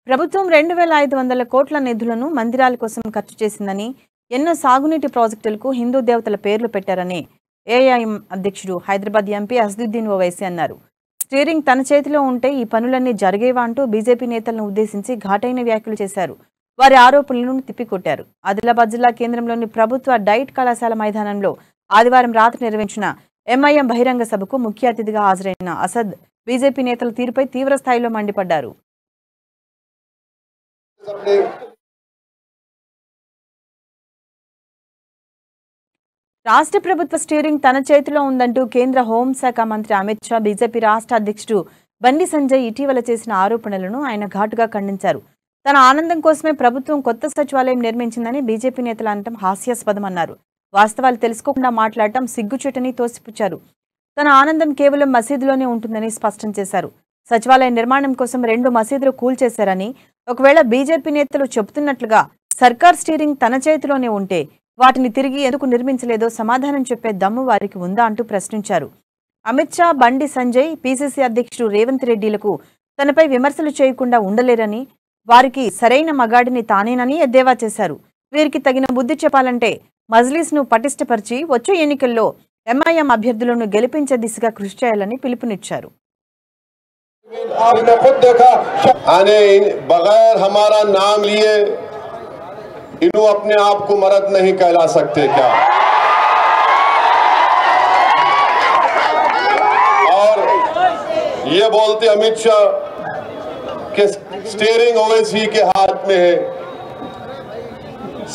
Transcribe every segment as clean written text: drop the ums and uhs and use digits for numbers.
ప్రభుత్వం 2500 కోట్ల నిధులను మందిరాల కోసం ఖర్చు చేసిందని, ఎన్నో సాగునీటి ప్రాజెక్టులకు హిందూ దేవతల పేర్లు పెట్టారని ఏఐఎం అధ్యక్షుడు హైదరాబాద్ ఎంపీ అసదుద్దీన్ ఓవైసీ అన్నారు. స్టీరింగ్ తన చేతిలో ఉంటే ఈ పనులన్నీ జరిగేవా అంటూ బీజేపీ నేతలను ఉద్దేశించి ఘాటైన వ్యాఖ్యలు చేశారు. వారి ఆరోపణలను తిప్పికొట్టారు. ఆదిలాబాద్ జిల్లా కేంద్రంలోని ప్రభుత్వ డైట్ కళాశాల మైదానంలో ఆదివారం రాత్రి నిర్వహించిన ఎంఐఎం బహిరంగ సభకు ముఖ్య అతిథిగా హాజరైన అసద్ బీజేపీ నేతల తీరుపై తీవ్ర స్థాయిలో మండిపడ్డారు. రాష్ట్ర ప్రభుత్వ స్టీరింగ్ తన చేతిలో ఉందంటూ కేంద్ర హోంశాఖ మంత్రి అమిత్ షా బీజేపీ రాష్ట్ర అధ్యక్షుడు బండి సంజయ్ ఇటీవల చేసిన ఆరోపణలను ఆయన ఘాటుగా ఖండించారు. తన ఆనందం కోసమే ప్రభుత్వం కొత్త సచివాలయం నిర్మించిందని బీజేపీ నేతలు అనటం హాస్యాస్పదమన్నారు. వాస్తవాలు తెలుసుకోకుండా మాట్లాడటం సిగ్గుచేటని తోసిపుచ్చారు. తన ఆనందం కేవలం మసీదులోనే ఉంటుందని స్పష్టం చేశారు. సచివాలయ నిర్మాణం కోసం 2 మసీదులు కూల్చేశారని, ఒకవేళ బీజేపీ నేతలు చెబుతున్నట్లుగా సర్కార్ స్టీరింగ్ తన చేతిలోనే ఉంటే వాటిని తిరిగి ఎందుకు నిర్మించలేదో సమాధానం చెప్పే దమ్ము వారికి ఉందా అంటూ ప్రశ్నించారు. అమిత్ షా, బండి సంజయ్, పీసీసీ అధ్యక్షుడు రేవంత్ రెడ్డిలకు తనపై విమర్శలు చేయకుండా ఉండలేరని, వారికి సరైన మగాడిని తానేనని ఎద్దేవా చేశారు. వీరికి తగిన బుద్ధి చెప్పాలంటే మజ్లిస్ను పటిష్టపరిచి వచ్చే ఎన్నికల్లో ఎంఐఎం అభ్యర్థులను గెలిపించే దిశగా కృషి చేయాలని పిలుపునిచ్చారు. आपने खुद देखा आने बगैर हमारा नाम लिए इन्हों अपने आप को मर्द नहीं कहला सकते क्या? और ये बोलते अमित शाह कि स्टीयरिंग ओवैसी के हाथ में है।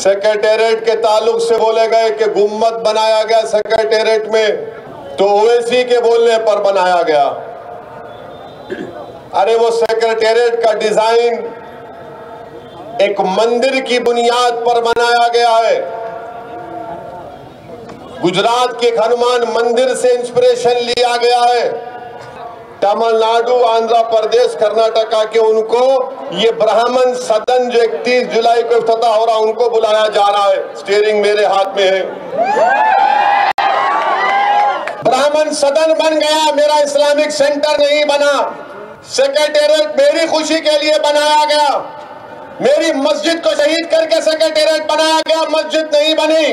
सेक्रेटेरिएट के ताल्लुक से बोले गए कि गुम्मत बनाया गया सेक्रेटेरिएट में, तो ओवैसी के बोलने पर बनाया गया। अरे वो सेक्रेटेरिएट का डिजाइन एक मंदिर की बुनियाद पर बनाया गया है। गुजरात के हनुमान मंदिर से इंस्पिरेशन लिया गया है। तमिलनाडु, आंध्र प्रदेश, कर्नाटका के उनको ये ब्राह्मण सदन जो 31 जुलाई को इफ्तिताह हो रहा उनको बुलाया जा रहा है। स्टीयरिंग मेरे हाथ में है। ब्राह्मण सदन बन गया, मेरा इस्लामिक सेंटर नहीं बना। सेक्रेटेरिएट मेरी खुशी के लिए बनाया गया। मेरी मस्जिद को शहीद करके सेक्रेटेरिएट बनाया गया, मस्जिद नहीं बनी।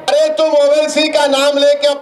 अरे तुम ओवैसी का नाम लेके